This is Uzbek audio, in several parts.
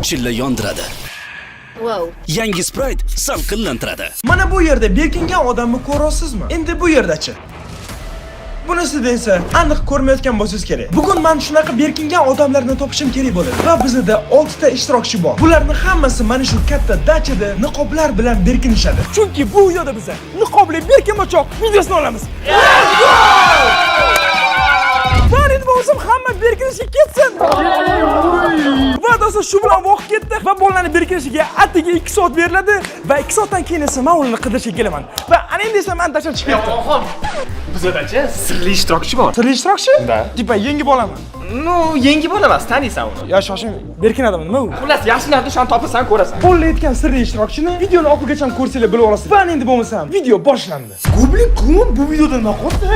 chilla yondiradi. Wow. Yangi Sprite salqinlantiradi. Mana bu yerda berkingan odamni ko'rasizmi? Endi bu yerdachi? Bunisida esa aniq ko'rmayotgan bo'lsangiz kerak. Bugun men shunaqa berkingan odamlarni topishim kerak bo'ladi. Va bizda 6 ta ishtirokchi bor. Bularning hammasi mana shu katta dachada niqoblar bilan berkinishadi. Chunki bu videoda biz niqobli berkinmachoq videosini olamiz. Bari bo'lsam hamma berkinishga ketsin. Va do'stlar, shu bilan vaqt ketdi va bolalarni berkinishiga atigi 2 soat beriladi va 2 soatdan keyin esa men ularni qidirishga kelaman. Va ana endi esa men dashdan chiqib ketdim. Bizadachi sirli ishtirokchi bor. Sirli ishtirokchi? Da. Tipa yangi bolaman. No, yangi bola emas, taniysan uni. Ya shoshing, berkinadimi nima u? Xullas, yaxshilarni shuni topasan, ko'rasan. Qo'llayotgan sirli ishtirokchini videoni oxirigacha ko'rsanglar bilib olasiz. Va endi bo'lmasam, video boshlandi. Bu videoda nima qoldi?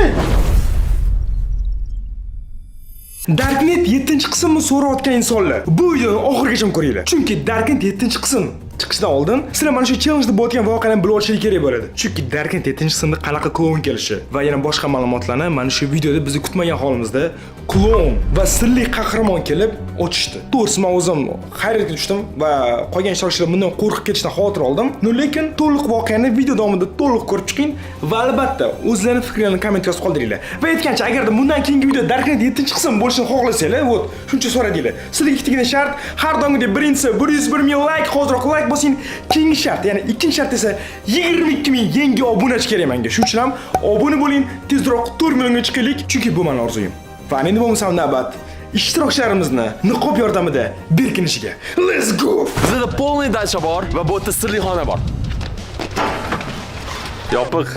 Darknet 7-qismni so'rayotgan insonlar, bu videoni oxirigacha ko'ringlar. Chunki Darknet 7-qism chiqishdan oldin sizlar mana shu challenge deb bo'lgan voqeani bilib olishingiz kerak bo'ladi. Chunki Darknet 7-qismda qanaqa klon kelishi va yana boshqa ma'lumotlarni mana shu videoda bizni kutmagan holimizda klon va sirli qahramon kelib o'tishdi. To'g'risi men o'zim hayratga tushdim va qolgan ishtirokchilar bundan qo'rqib ketishdan xavotir oldim. Lekin to'liq voqeani video davomida to'liq ko'rib chiqing va albatta o'zlaringiz fikrlaringizni komment yozib qoldiringlar. Va aytgancha, agarda bundan keyingi video Darknet 7-qism bo'lishini xohlasanglar, shuncha so'radinglar. Sizga ikkitagina shart, har doimgidek birinchisi 101 ming like, hoziroq like bosing. Keyingi shart, ya'ni ikkinchi shart esa 22 ming yangi obunachi kerak menga. Shuning uchun ham obuna bo'ling, tezroq 4 millionga chiqaylik, chunki bu mening orzuyim. Va endi bo'lmasa navbat ishtirokchilarimizni niqob yordamida berkinishiga. Let's go. Bizda полный dacha bor va bu yerda sirli xona bor. Yopiq.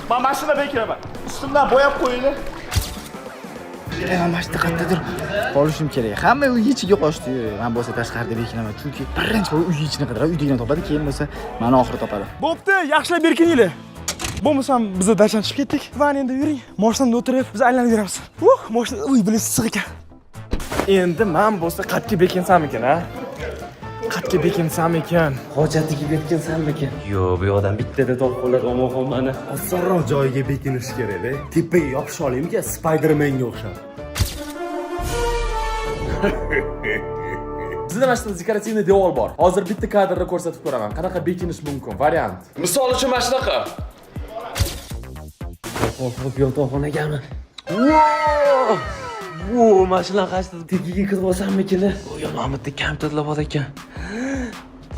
Men mashina bekiraman. Ustimdan bo'yab qo'yinglar. Men mashina qayerdadir qolishim kerak. Hamma uy ichiga qochdi. Men bo'lsa tashqarida bekinaman. Chunki birinchi bor uy ichini qidiradi, uydagilarni topadi, keyin bo'lsa meni oxiri topadi. Bo'pti, yaxshilab berkininglar. Bo'lmasam biz dashdan chiqib ketdik. Va endi yuring, mashinada o'tirib biz aylanib yuramiz. Mashina uy bilan issiq ekan. Endi men bo'lsa qatga bekinsam ekan, ha? Qatga bekinsam ekan. Hojatiga bekinsanmi ekan? Yo'q, bu odam bittada topqolar omonxon mana. Osonroq joyiga bekinish kerak-da. Tepaga yopish olaymi-ki, Spider-Manga o'xshab. Bizda mana shu dekorativ devor bor. Hozir bitta kadrni ko'rsatib ko'raman. Qanaqa bekinish mumkin? Variant. Misol uchun mana shunaqa. Hop, yotoqxonagami? Mashina qachdi tegiga kirib olsammikin? Yo, mana bitta kompyuterlar bor ekan.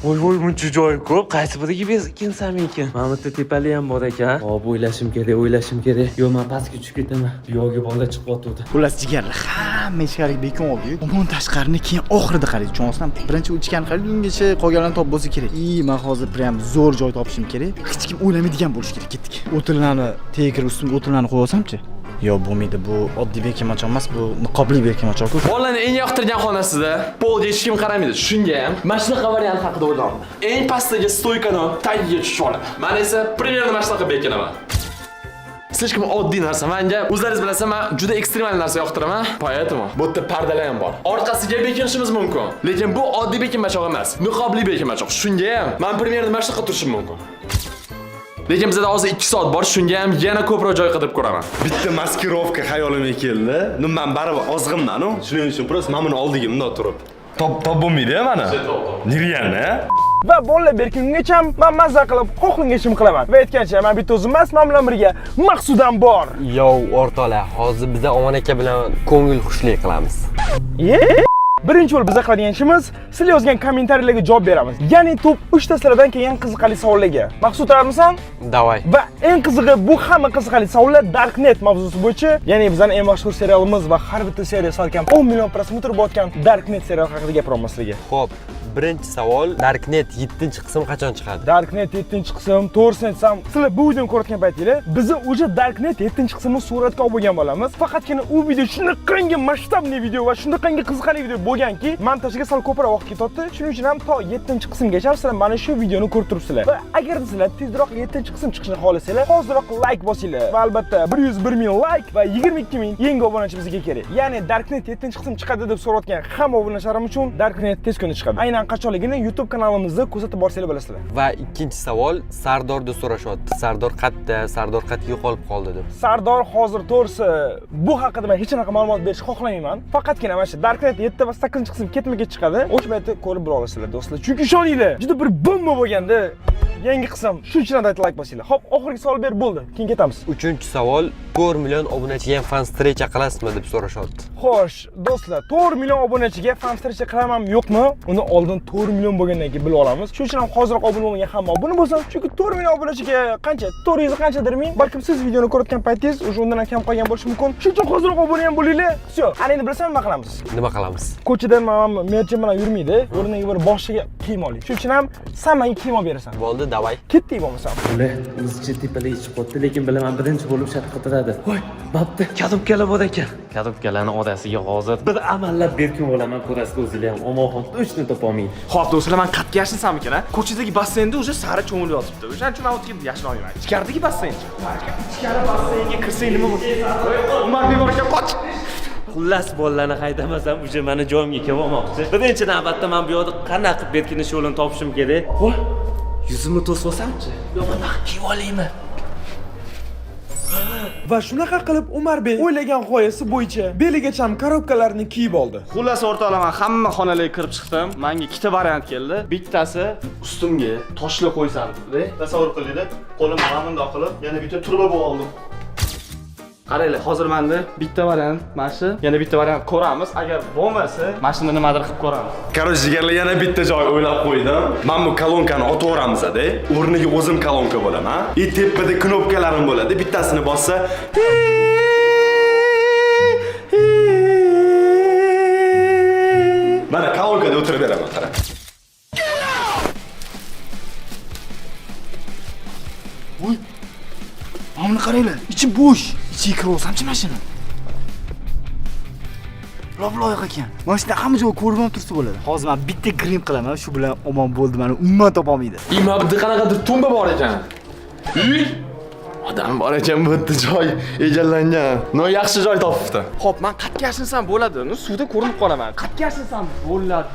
Voy, buncha joy ko'p. Qaysi biriga bekinsam ekan? Mana bitta tepali ham bor ekan. Hop, o'ylashim kerak. Yo, men pastga tushib ketaman. Yo'g'i bola chiqyapti. Xullas jigarlar, hamma ichkariga bekon oldi-yu. Umuman tashqarini keyin oxirida qaraydi. Chunki birinchi ichgan qaraydi, ungacha qolganlarni topib bo'lsa kerak. Men hozir prям zo'r joy topishim kerak. Hech kim o'ylamaydigan bo'lish kerak. Ketdik. O'tirlarni tegirib ustimga o'tirlarni qo'yib olsam-chi? Yo'q, bo'lmaydi. Bu oddiy berkinmachoq emas, bu niqobli berkinmachoq-ku. Bolalarning eng yoqtirgan xonasida polga hech kim qaramaydi. Shunga ham mana shunaqa variant haqida o'yladim. Eng pastdagi stoykani tagiga tushib oladi. Men esa примерно mana shunaqa bekinaman. Слишком oddiy narsa. Menga o'zlaringiz bilasizlar, men juda ekstremal narsa yoqtiraman. Поэтому bu yerda pardalar ham bor. Orqasiga bekinishimiz mumkin. Lekin bu oddiy bekinmachoq emas, niqobli bekinmachoq. Shunga ham men примерно mana shunaqa turishim mumkin. Lekin bizda hozir 2 soat bor, shunga ham yana ko'proq joy qidirib ko'raman. Bitta maskirovka xayolimga keldi. Men baribir ozg'inman-ku. Shuning uchun prosta men buni oldiga bundoq turib. Top bo'lmaydi-ya mana. Nirganda. Va bolalar berkingungacha men mazza qilib, xohlangachim qilaman. Va aytgancha, men bitta o'zim emas, men bilan birga Maqsudam bor. Yo, o'rtoqlar, hozir biz Omon aka bilan ko'ngil xushlik qilamiz. Birinchi yo'l biz qiladigan ishimiz, sizlar yozgan kommentariyalarga javob beramiz. Ya'ni top 3 ta sizlardan kelgan qiziqarli savollarga. Maqsud tayyormisan? Davay. Va eng qizig'i, bu hamma qiziqarli savollar Darknet mavzusi bo'yicha, ya'ni bizning eng mashhur serialimiz va har bitta seriya salkam 10 million prosmotr bo'layotgan Darknet seriali haqida gapiramiz sizlarga. Xo'p, birinchi savol, Darknet 7-qism qachon chiqadi? Darknet 7-qism, to'g'risini aytsam, sizlar bu videoni ko'rayotgan paytinglar, biz o'sha Darknet 7-qismni suratga olib bo'lgan bo'lamiz. Faqatgina u video shunaqangi masshtabli video va shunaqangi qiziqarli video bo'lganki, montajga sal ko'proq vaqt ketdi. Shuning uchun ham to 7-qismgacha sizlar mana shu videoni ko'rib turibsizlar. Va agar sizlar tezroq 7-qism chiqishini xohlasanglar, hozirroq like bosinglar. Va albatta 101 ming like va 22 ming yangi obunachi bizga kerak. Ya'ni Darknet 7-qism chiqadi deb so'rayotgan hamma obunachalarim uchun Darknet tez kunda chiqadi. Aynan aynan qachonligini YouTube kanalimizda kuzatib borsanglar bilasizlar. Va ikkinchi savol Sardorda so'rashyapti. Sardor qayerda? Sardor qayerga yo'qolib qoldi deb. Sardor hozir to'g'risi bu haqida men hech qanaqa ma'lumot berishni xohlamayman. Faqatgina mana shu Dark Knight 7 va 8-qism ketma-ket chiqadi. O'sha paytda ko'rib bo'la olasizlar do'stlar. Chunki ishoninglar, juda bir bomba bo'lganda yangi qism. Shu uchun aytib like bosinglar. Xo'p, oxirgi savol berib bo'ldi. Keyin ketamiz. Uchinchi savol 4 million obunachiga fan strecha qilasizmi deb so'rashyapti. Xo'sh, do'stlar, 4 million obunachiga fan strecha qilamanmi, yo'qmi? Uni oldin 4 million bo'lgandan keyin bilib olamiz. Shuning uchun ham hozirroq obuna bo'lmagan hamma obuna bo'lsin. Chunki 4 million obunachiga qancha? 400 qanchadir ming. Balkim siz videoni ko'rayotgan paytingiz o'sha undan ham kam qolgan bo'lishi mumkin. Shuning uchun hozirroq obuna ham bo'linglar. Всё. Ana endi bilasanmi nima qilamiz? Nima qilamiz? Ko'chadan merchim bilan yurmaydi. O'rniga bir boshiga kiyim oling. Shuning uchun ham sen menga kiyim olib berasan. Bo'ldi, davay. Ketdik bo'lmasam. Ular o'zicha tepalik chiqibdi, lekin bilaman birinchi bo'lib shatqatiradi. Voy, bo'pti, kadubkalar bor ekan. Kadubkalarning odasiga hozir bir amallab berkin bo'laman, ko'rasiz o'zinglar ham omonxon точно topolmaydi. Xo'p do'stlar, men qayerga yashinsamikin a? Ko'chadagi basseynda o'sha sari cho'milib yotibdi. O'shaning uchun men o'tga yashin olmayman. Ichkaridagi basseynchi. Ichkari basseynga kirsang nima bo'ladi? Umar bor ekan, qoch. Xullas bolalarni haydamasam, o'sha meni joyimga kelib olmoqchi. Birinchi navbatda men bu yoqda qanday qilib berkinish yo'lini topishim kerak. Voy, yuzimni to'sib olsamchi? Yo'q, men kiyib olaymi? Va shunaqa qilib Umarbek o'ylagan g'oyasi bo'yicha beligacha korobkalarni kiyib oldi. Xullas o'rtoqlar, hamma xonalarga kirib chiqdim. Menga ikkita variant keldi. Bittasi ustimga toshla qo'ysam dedi. Tasavvur qilinglar, qo'lim mana bundoq qilib, yana bitta turba bo'lib oldim. Qaranglar, hozir menda bitta variant, mana shu. Yana bitta variant ko'ramiz. Agar bo'lmasa, mashina nimadir qilib ko'ramiz. Короче, jigarlar yana bitta joy o'ylab qo'ydim. Men bu kolonkani otaveramiz-da. O'rniga o'zim kolonka bo'laman. Tepada knopkalarim bo'ladi. Bittasini bossa mana kolonkada o'tirib beraman, qara. Voy. Mana qaranglar, ichi bo'sh. Ichiga kirib olsamchi mashina. Loq-loq ekan. Mana shunda hamma joy ko'rib ham tursa bo'ladi. Hozir men bitta grim qilaman, shu bilan omon bo'ldi, meni umuman topolmaydi. Imabda qanaqadir tumba bor ekan. Uy! Odam bor ekan, bu yerda joy egallangan. No yaxshi joy topibdi. Xo'p, men qayerga yashinsam bo'ladi? Suvda ko'rinib qolaman. Qayerga yashinsam bo'ladi?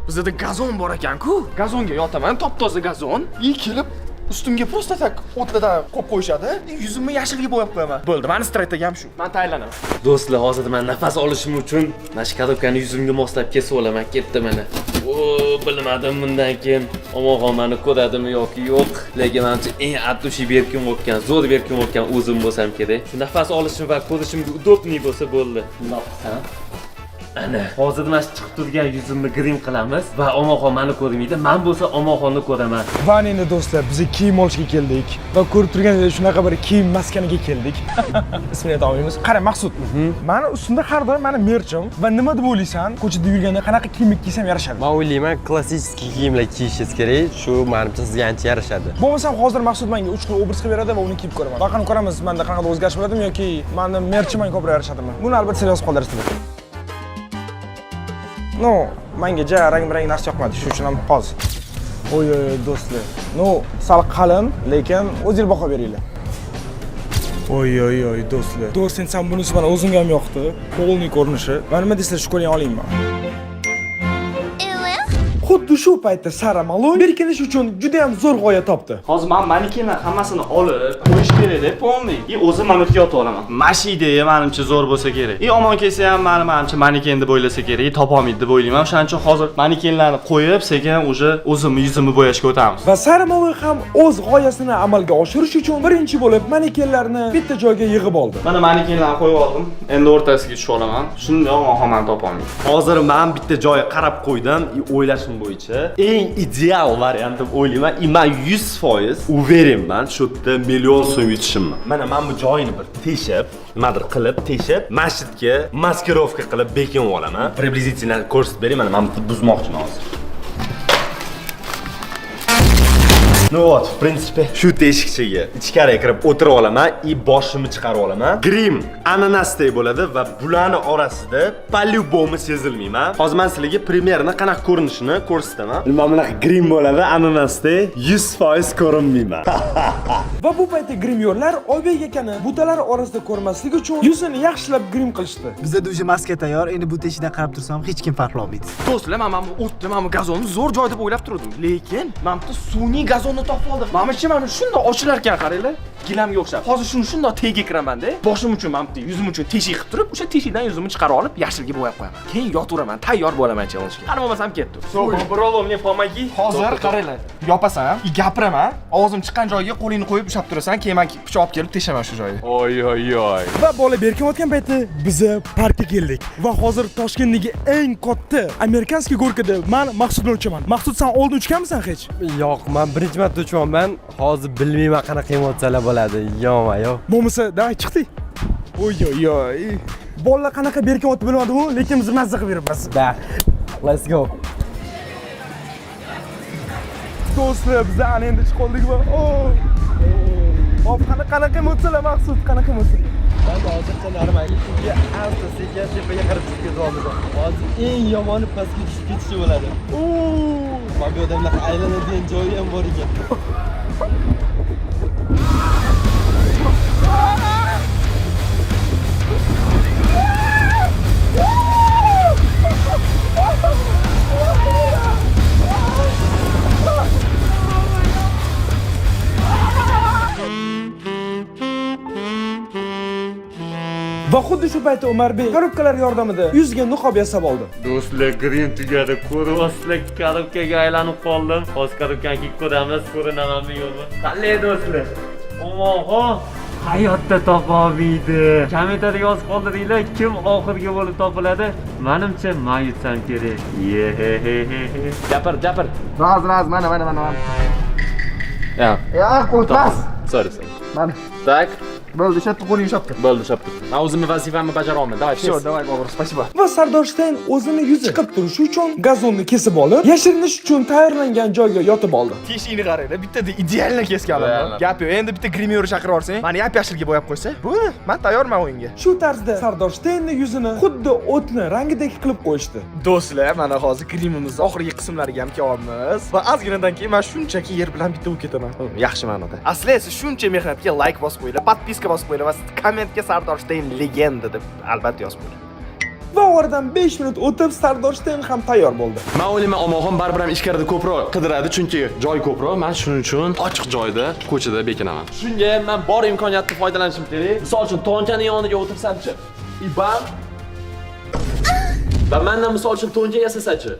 Bizda gazon bor ekan-ku. Gazonga yotaman, top-toza gazon. Kelib ustimga prosta tak o'tlardan qo'yib qo'yishadi. Yuzimni yashilga bo'yab qo'yaman. Bo'ldi, meni strategiyam shu. Men tayyorlanaman. Do'stlar, hozir men nafas olishim uchun mana shu kadubkani yuzimga moslab kesib olaman, ketdi mana. Bilmadim bundan keyin omonxon meni ko'radimi yoki yo'q. Lekin menimcha eng atlushi berkin o'tgan, zo'r berkin o'tgan o'zim bo'lsam kerak. Shu nafas olishim va ko'rishimga udobniy bo'lsa bo'ldi. Bundoq qilsam. Ana, hozir mana chiqib turgan yuzimni grim qilamiz va omonxon meni ko'rmaydi. Men bo'lsa omonxonni ko'raman. Va endi do'stlar, biz kiyim olishga keldik va ko'rib turganingizdek shunaqa bir kiyim maskaniga keldik. Ismini ayta olmaymiz. Qara, Maqsud. Meni ustimda har doim meni merchim va nima deb o'ylaysan? Ko'chada yurganda qanaqa kiyim kiysam yarashadi? Men o'ylayman, klassik kiyimlar kiyishingiz kerak. Shu menimcha sizga ancha yarashadi. Bo'lmasam hozir Maqsud menga 3 xil obraz qilib beradi va uni kiyib ko'raman. Baqani ko'ramiz, menda qanaqa o'zgarish bo'ladimi yoki meni merchim menga ko'proq yarashadimi? Buni albatta siz yozib qoldirasiz. No, menga ja rang-berang narsa yoqmadi, shuning uchun ham qoz. Oy do'stlar. No, sal qalin, lekin o'zingiz baho beringlar. Oy do'stlar. Do'sting sen bunisi mana o'zimga ham yoqdi. Polniy ko'rinishi. Va nima desizlar, shu ko'ling olayman. Xuddi shu paytda Sara Malon berkinish uchun juda ham zo'r g'oya topdi. Hozir men manikenlar hammasini olib qo'yish kerak deb polniy. O'zim mana bu yotib olaman. Mashi ideya menimcha zo'r bo'lsa kerak. Omon kelsa ham menimcha maniken deb o'ylasa kerak, topolmaydi deb o'ylayman. O'shaning uchun hozir manikenlarni qo'yib, sekin o'sha o'zimni yuzimni bo'yashga o'tamiz. Va Sara Malon ham o'z g'oyasini amalga oshirish uchun birinchi bo'lib manikenlarni bitta joyga yig'ib oldi. Mana manikenlarni qo'yib oldim. Endi o'rtasiga tushib olaman. Shunday omonxon meni topolmaydi. Hozir men bitta joyga qarab qo'ydim, o'ylashim bo'yicha eng ideal variant deb o'ylayman. Men 100% uverenman, shu yerda million so'm yutishimman. Mana men bu joyini bir teshib, nimadir qilib, teshib, masjidga maskirovka qilib bekin olaman. Приблизительно ko'rsatib bering, mana men buzmoqchiman hozir. Ну вот, в принципе, shu teshikchaga ichkariga kirib o'tirib olaman, boshimni chiqarib olaman. Grim ananasdek bo'ladi va bularning orasida по-любому sezilmayman. Hozir men sizlarga primerni qanaqa ko'rinishini ko'rsataman. Nima bunaqa grim bo'ladi, ananasdek 100% ko'rinmayman. Va bu paytda grimyorlar Oybek akani butalar orasida ko'rmaslik uchun yuzini yaxshilab grim qilishdi. Bizda уже maska tayyor. Endi bu teshikdan qarab tursam hech kim farqlolmaydi. Do'stlar, men bu o'tni, men bu gazonni zo'r joy deb o'ylab turdim. Lekin men bu sun'iy gazonni topib oldim. Mana shunday ochilar ekan, qaranglar. Gilamga o'xshab. Hozir shunday tegiga kiraman-da. Boshim uchun, men bu yuzim uchun teshik qilib turib, o'sha teshikdan yuzimni chiqarib olib, yashilga bo'yab qo'yaman. Keyin yotiraman, tayyor bo'laman challenge-ga. Qani bo'lmasam ketdi. Bravo, мне помоги. Hozir qaranglar. Yopasan, gapiraman, ovozim chiqqan joyga qo'lingni qo'yib ushlab turasan, keyin men pichoq olib kelib teshaman shu joyga. Oy. Va bola berkayotgan paytda biz parkka keldik. Va hozir Toshkentdagi eng katta amerikanskiy gorkada men Maqsud bilan uchaman. Maqsud, sen oldin uchganmisan hech? Yo'q, men birinchi marta uchyapman. Hozir bilmayman qanaqa emotsiyalar bo'ladi. Yo'q. Bo'lmasa, davay chiqdik. Oy. Bolalar qanaqa berkayotdi bilmadi-ku, lekin biz mazza qilib beribmiz. Let's go. Do'stlar, biz ana endi chiqib qoldik va hop, qanaqa emotsiyalar Maqsud, qanaqa emotsiyalar? Ben hozircha normal. Chunki asta sekin tepaga qarab chiqib ketaman. Hozir eng yomoni pastga tushib ketishi bo'ladi. Mana bu odamlar aylanadigan joyi ham bor ekan. Va xuddi shu paytda Umarbek korobkalar yordamida yuzga niqob yasab oldi. Do'stlar, grin tugadi. Ko'ryapsizlar, korobkaga aylanib qoldim. Hozir korobkani kiyib ko'ramiz, ko'rinamanmi yo'qmi? Qanday do'stlar? Omoho, hayotda topolmaydi. Kommentariyga yozib qoldiringlar, kim oxirgi bo'lib topiladi? Menimcha men yutsam kerak. Gapir. Raz, mana. Ya, qo'rqmas. sorry. Mana. Tak. Bo'ldi, shu yerda qo'ling ushlab tur. Bo'ldi, shapti. Men o'zimning vazifamni bajara olmadim. Давай, Всё, давай, Bobur, спасибо. Va Sardor Steyn o'zini yuzi chiqib turishi uchun gazonni kesib olib, yashirinish uchun tayyorlangan joyga yotib oldi. Teshikni qaranglar, bittada idealni kesganman. Gap yo'q. Endi bitta grimyorni chaqirib yuborsang, meni yap-yashilga bo'yab qo'ysa, bu men tayyorman o'yinga. Shu tarzda Sardor Steynning yuzini xuddi o'tni rangidek qilib qo'yishdi. Do'stlar, mana hozir grimimizning oxirgi qismlariga ham kelyapmiz. Va ozginadan keyin men shunchaki yer bilan bitta bo'lib ketaman. Yaxshi ma'noda. Aslida siz shuncha mehnatga like bosib qo'yinglar, podpiska bosib qo'yinglar va kommentga Sardor Steyn legenda deb albatta yozib qo'ying. Va oradan 5 minut o'tib Sardor Steyn ham tayyor bo'ldi. Men o'ylayman, Omoxon baribir ham ichkarida ko'proq qidiradi, chunki joy ko'proq. Men shuning uchun ochiq joyda, ko'chada bekinaman. Shunga ham men bor imkoniyatdan foydalanishim kerak. Misol uchun to'nkaning yoniga o'tirsamchi, ibam. Va mendan misol uchun to'nka yasasachi.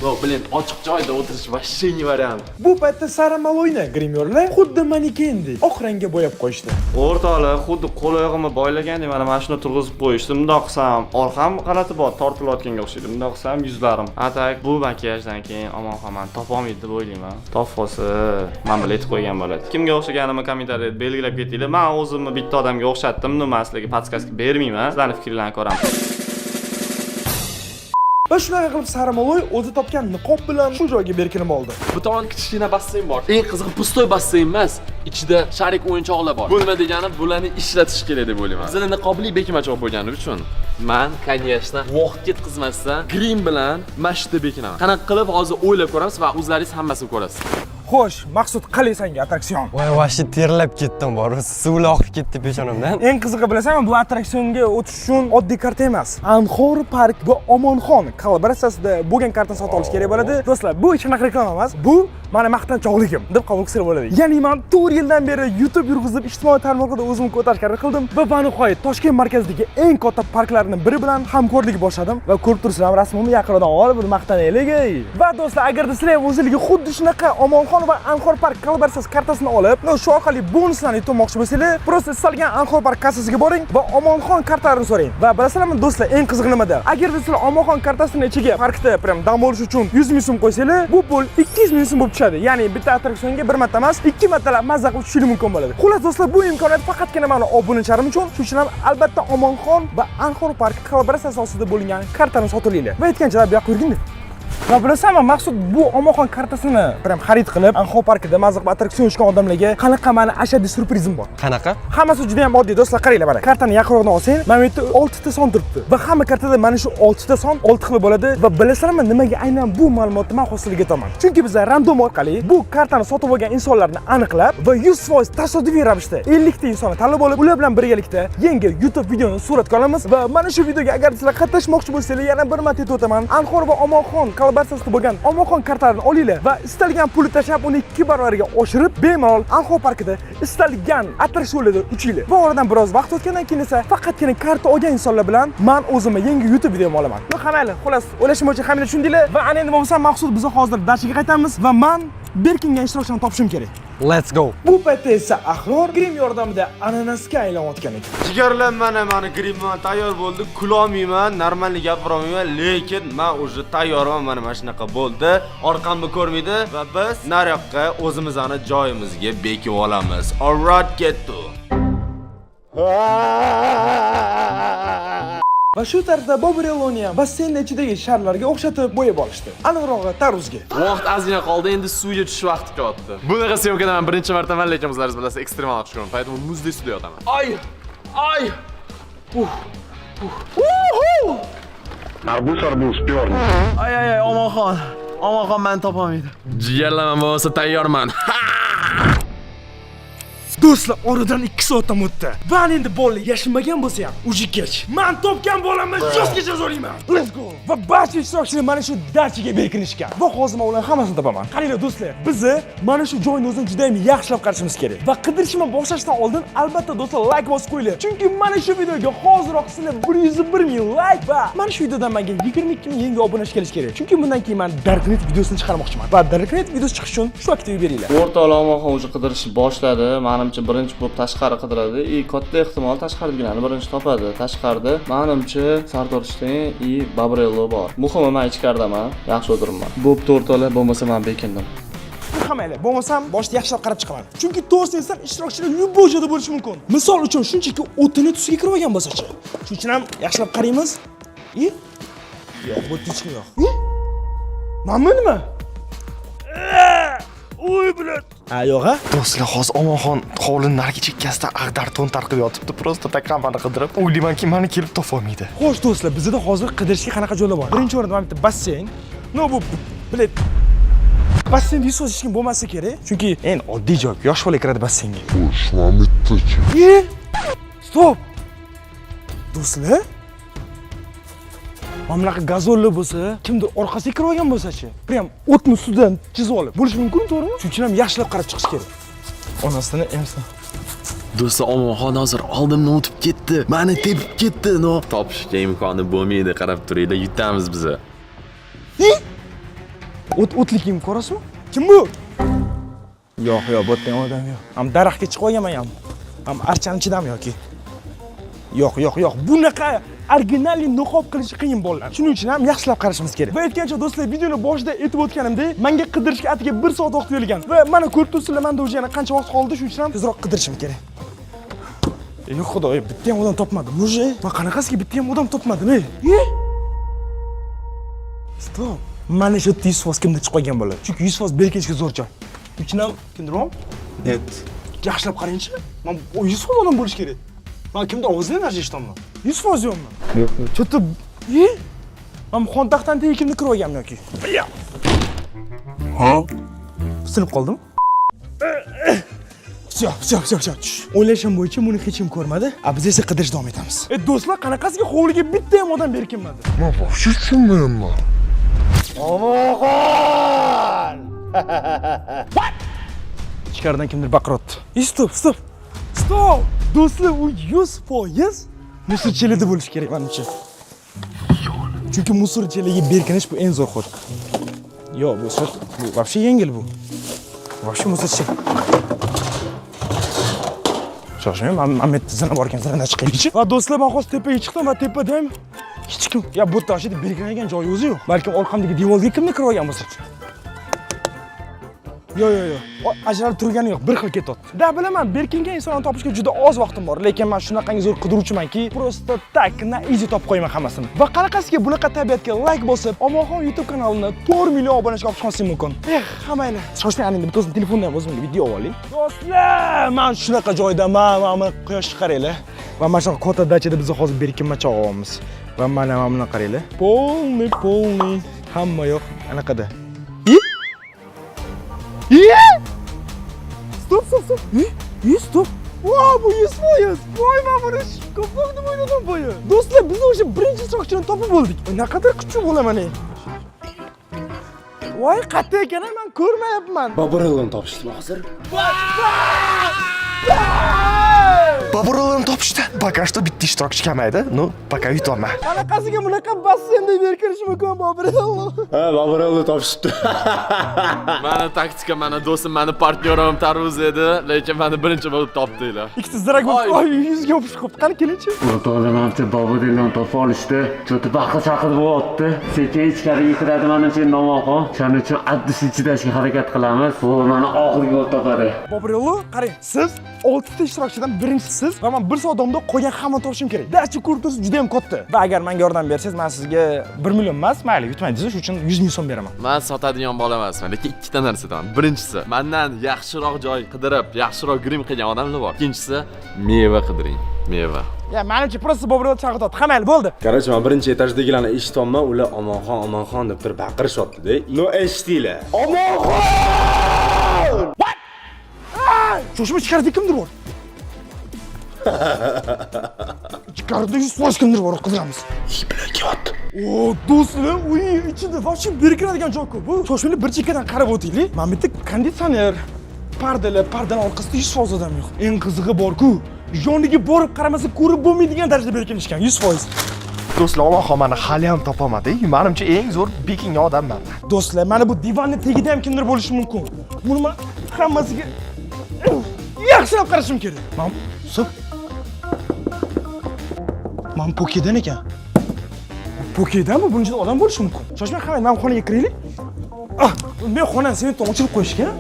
Yo'q, bilin, ochiq joyda o'tirish vashshini variant. Bu paytda Sara Maloyni grimyorlar xuddi manekendek oq rangga bo'yab qo'yishdi. O'rtoqlar, xuddi qo'l oyog'imni boylagandek mana shuni turg'izib qo'yishdi. Bundoq qilsam, orqam g'alati bor, tortilayotganga o'xshaydi. Bundoq qilsam yuzlarim. Atak bu makiyajdan keyin Omonxon topolmaydi deb o'ylayman. Topib olsa, men bilan aytib qo'ygan bo'ladi. Kimga o'xshaganimni kommentariyada belgilab ketinglar. Men o'zimni bitta odamga o'xshatdim, nima sizlarga podskaska bermayman. Sizlarning fikrlaringizni ko'raman. Va shunaqa qilib Sara Maloy o'zi topgan niqob bilan shu joyga berkinib oldi. Bu tomon kichkina basseyn bor. Eng qizig'i pustoy basseyn emas, ichida sharik o'yinchoqlar bor. Bo'lma degani bularni ishlatish kerak deb o'ylayman. Bizning niqobli bekimachi olib qo'yganim uchun men, конечно, vaqt ketkazmasdan grim bilan mashta bekinaman. Qanaqa qilib hozir o'ylab ko'ramiz va o'zlaringiz hammasini ko'rasiz. Xo'sh, Maqsud, qalay senga attraksion? Voy, vashti terlab ketdim, bor. Suvlar oqib ketdi peshonamdan. Eng qizig'i bilasanmi, bu attraksionga o'tish uchun oddiy karta emas. Anxor Park va Omonxon kollaboratsiyasida bo'lgan kartani sotib olish kerak bo'ladi. Do'stlar, bu hech qanaqa reklama emas. Bu meni maqtanchoqligim deb qabul qilsa bo'ladi. Ya'ni men 4 yildan beri YouTube yurg'izib, ijtimoiy tarmoqlarda o'zimni ko'tarishga harakat qildim va banihoyat Toshkent markazidagi eng katta parklarning biri bilan hamkorlik boshladim va ko'rib turibsizlar, rasmimni yaqindan olib maqtanaylik. Va do'stlar, agarda sizlar ham o'zingizga xuddi shunaqa Omonxon va Anxor Park kollaboratsiyasi kartasini olib, shu orqali bonuslarni yutmoqchi bo'lsangiz, prosta istalgan Anxor Park kassasiga boring va Omonxon kartalarini so'rang. Va bilasizlarmi do'stlar, eng qizig'i nimada? Agarda sizlar Omonxon kartasining ichiga parkda prям dam olish uchun 100 ming so'm qo'ysangiz, bu pul 200 ming so'm bo'lib tushadi. Ya'ni bitta attraksionga bir marta emas, 2 martalab mazza qilib tushishingiz mumkin bo'ladi. Xullas do'stlar, bu imkoniyat faqatgina mana obunachilarim uchun. Shuning uchun ham albatta Omonxon va Anxor Park kollaboratsiyasi ostida bo'lingan kartani sotib olinglar. Va aytgancha bu yoqqa yurgin. Va bilasanmi, Maqsud bu omonxon kartasini prям xarid qilib, Anxo parkida mazaq attraksion ishgan odamlarga qanaqa mani ashaddiy surprizim bor. Qanaqa? Hammasi juda ham oddiy do'stlar, qaranglar mana. Kartani yaqinroqdan olsang, mana bu yerda 6 ta son turibdi. Va hamma kartada mana shu 6 ta son 6 xil bo'ladi va bilasizlarmi, nimaga aynan bu ma'lumotni men hosiliga topaman? Chunki biz random orqali bu kartani sotib olgan insonlarni aniqlab va 100% tasodifiy ravishda 50 ta insonni tanlab olib, ular bilan birgalikda yangi YouTube videoni suratga olamiz va mana shu videoga agar sizlar qatnashmoqchi bo'lsangiz, yana bir marta aytib o'taman, Anxor va Omonxon kollaboratsiyasida bo'lgan Omonxon kartalarini olinglar va istalgan pulni tashlab uni 2 barobarga oshirib, bemalol Anxor parkida istalgan attraksionlarda uchinglar. Va oradan biroz vaqt o'tgandan keyin esa faqatgina karta olgan insonlar bilan men o'zimga yangi YouTube video olaman. Bu hammanglar, xolos, o'ylashim bo'yicha hammanglar tushundinglar va ana endi bo'lmasa Maqsud biz hozir darsga qaytamiz va men Berkinga ishtirokchini topishim kerak. Let's go. Bu paytda esa Ahror grim yordamida ananasga aylanayotgan ekan. Jigarlar, mani grimman tayyor bo'ldi. Kulolmayman, normalni gapirolmayman, lekin men уже tayyorman. Mana shunaqa bo'ldi. Orqamni ko'rmaydi va biz nariyoqqa o'zimizni joyimizga bekib olamiz. Alright, ketdi. Va shu tarzda Bobreloni ham basseyn ichidagi sharlarga o'xshatib bo'yab olishdi. Aniqrog'i tarvuzga. Vaqt ozgina qoldi, endi suvga tushish vaqti kelyapti. Bunaqa syomkada men birinchi marta lekin o'zlaringiz bilasiz, ekstremal tushiraman. Поэтому muzli suvda yotaman. Ay! Arbuz piyorni. Ay, Omonxon men topolmaydi. Jigarlar, men bo'lsa tayyorman. Do'stlar, oradan 2 soatdan o'tdi. Men endi bola yashimagan bo'lsa ham, uji kech. Men topgan bolamni jo'sgacha zo'rayman. Let's go. Va barcha ishtirokchilar mana shu dachiga berkinishgan. Va hozir men ularning hammasini topaman. Qaranglar do'stlar, bizni mana shu joyni o'zini juda ham yaxshilab qarashimiz kerak. Va qidirishni boshlashdan oldin albatta do'stlar like bosib qo'yinglar. Chunki mana shu videoga hoziroq sizlar 101 ming like va mana shu videodan menga 22 ming yangi obunachi kelish kerak. Chunki bundan keyin men Darknet videosini chiqarmoqchiman. Va Darknet videosi chiqish uchun shu vaqtga beringlar. O'rtoqlar Omonxon o'zi qidirishni boshladi. Menimcha birinchi bo'lib tashqari qidiradi. Katta ehtimol tashqaridagilarni birinchi topadi. Tashqarida menimcha Sardorishteyn и Babrello bor. Muhimi men ichkaridaman, yaxshi o'tiribman. Bo'pti o'rtoqlar, bo'lmasa men bekindim. Hammanglar, bo'lmasam boshda yaxshilab qarab chiqaman. Chunki to'g'risini aytsam, ishtirokchilar любой joyda bo'lishi mumkin. Misol uchun shunchaki o'tini tusiga kirib olgan bo'lsa-chi. Shuning uchun ham yaxshilab qaraymiz. Yo'q, bu hech kim yo'q. Mana nima? Oy bilat. Yo'q, ha? Do'stlar, hozir Omonxon hovlining narigi chekkasida ag'dar-to'ntar qilib yotibdi. Prosta takamani qidirib, o'ylaymanki, meni kelib topolmaydi. Xo'sh do'stlar, bizda hozir qidirishga qanaqa yo'llar bor? Birinchi o'rinda mana bitta basseyn. Bu bilet. Basseyn yuz hech kim bo'lmasa kerak. Chunki eng oddiy joy, yosh bola kiradi basseynga. Stop. Do'stlar, mamlaqa gazolli bo'lsa, kimdir orqasiga kirib olgan bo'lsa-chi, prям o'tni ustidan chizib olib bo'lishi mumkin, to'g'rimi? Shuning uchun ham yaxshilab qarab chiqish kerak. Onasini emsa. Do'stlar, Omonxon hozir oldimdan o'tib ketdi. Meni tepib ketdi. Topishga imkoni bo'lmaydi, qarab turinglar, yutamiz biz. O'tlikni ko'rasizmi? Kim bu? Yo'q, bu yerda odam yo'q. Ham daraxtga chiqib olganman ham. Ham archanichidami yoki? Yo'q. Bunaqa originalni niqob qilish qiyin bolalar. Shuning uchun ham yaxshilab qarashimiz kerak. Va aytgancha do'stlar, videoni boshida aytib o'tganimdek, menga qidirishga atiga 1 soat vaqt berilgan. Va mana ko'rib turibsizlar, menda o'zi yana qancha vaqt qoldi, shuning uchun ham tezroq qidirishim kerak. Ey xudoy, bitta ham odam topmadim. Muje, va qanaqasiga bitta ham odam topmadim, ey? Stop. Mana shu 100% kimda chiqib qolgan bo'ladi. Chunki 100% berkinishga zo'r joy. Shuning uchun ham kimdir bor? Net. Yaxshilab qarang-chi. Men 100% odam bo'lish kerak. Men kimdir ovozini eshitaman. 100% yo'qmi? Yo'q. Cho'ta, men xontaxtdan tagiga kimni kirib olganmi yoki? Ha? Sinib qoldim. Всё. O'ylashim bo'yicha buni hech kim ko'rmadi. Biz esa qidirish davom etamiz. Do'stlar, qanaqasiga hovliga bitta ham odam berkinmadi? Men boshqa tushunmayapman. Omonxon! What? Ichkaridan kimdir baqiryapti. Stop. Do'stlar, u 100% musorchelida bo'lish kerak menimcha. Chunki musorchelaga berkinish bu eng zo'r xod. Yo'q, bu вообще yengil bu. Вообще musorchel. Shoshmang, men zina bor ekan, zinadan chiqaylik-chi. Va do'stlar, men hozir tepaga chiqdim va tepada ham hech kim. Bu toshida berkingan joyi o'zi yo'q. Balkim orqamdagi devorga kimdir kirib olgan bo'lsa-chi. Yo'q, ajralib turgani yo'q, bir xil ketyapti. Da bilaman, berkinga insonni topishga juda oz vaqtim bor, lekin men shunaqangi zo'r qidiruvchimanki, prosta tak na easy topib qo'yaman hammasini. Va qanaqasiga bunaqa tabiatga like bosib, Omonxon YouTube kanalini 4 million obunachiga olib chiqishim mumkin. Shoshmang, endi bitta o'zim telefondan ham o'zimga video olib oling. Do'stlar, men shunaqa joyda mana quyoshni qaranglar. Va mana shunaqa katta dachada biz hozir berkinmacha olamiz. Va mana buni qaranglar. Polniy. Hamma yo'q anaqada. Stop. Stop. Wow, bu 100%. Voy, men buni ko'proq deb o'yladim boya. Do'stlar, biz o'sha birinchi ishtirokchini topib bo'ldik. Naqadar kuchli bo'laman. Voy, qatta ekan, men ko'rmayapman. Boburolni topishdi hozir. Boburolni topishdi. Пока что bitta ishtirokchi kamaydi. No, пока yutolma. Qanaqasiga bunaqa bassenda berkirish mumkin Boburolni? Ha, Boburolni topishdi. Mani taktika, mani do'stim, mani partnyorim tarvuz edi, lekin meni birinchi bo'lib topdinglar. Ikkita zirak bo'lib, yuzga yopishib qolibdi. Qani keling-chi. O'rtoqlarimcha Boburolni topib olishdi. Cho'ti baqir-chaqir bo'lyapti. Sekin ichkariga kiradi menimcha Omonxon. Shuning uchun addish ichidashga harakat qilamiz. Bu meni oxirgi yo'l topadi. Boburolni, qarang, siz 6 ta ishtirokchidan birinchisiz va men 1 soat davomida qolgan hamma topishim kerak. Dachi kurtus juda ham katta. Va agar menga yordam bersangiz, men sizga 1 million emas, mayli, yutmaysiz, shuning uchun 100 ming so'm beraman. Men sotadigan bola emasman, lekin ikkita narsa aytaman. Birinchisi, mendan yaxshiroq joy qidirib, yaxshiroq grim qilgan odamlar bor. Ikkinchisi, meva qidiring. Meva. Ya, menimcha prosta Boburolni chaqiryapti. Hammali bo'ldi. Qarang, men birinchi etajdagilarni eshitolmay, ular Omonxon deb turib baqirishyapti-da. No eshitinglar. Omonxon! What? Shoshma ichkarida kimdir bor. İçeride 100% kimdir bor, qidiramiz. Bilan kelyapti. O, do'stlar, uy ichida vobshe berkinadigan joy-ku bu. Shoshmanglar bir chekkadan qarab o'tinglar. Mana bu yerda konditsioner, pardalar orqasida 100% odam yo'q. Eng qizig'i bor-ku, yoniga borib qaramasa ko'rib bo'lmaydigan darajada berkinishgan, 100%. Do'stlar, Omonxon meni hali ham topolmadi. Menimcha eng zo'r bekingan odamman. Do'stlar, mana bu divanning tagida ham kimdir bo'lishi mumkin. Buni men hammasiga yaxshilab qarashim kerak. Men Pokedan ekan. Pokedanmi? Buncha odam bo'lishi mumkin. Shoshmang, qani, men xonaga kiraylik. Men xonani sening uchun ochib qo'yishgan.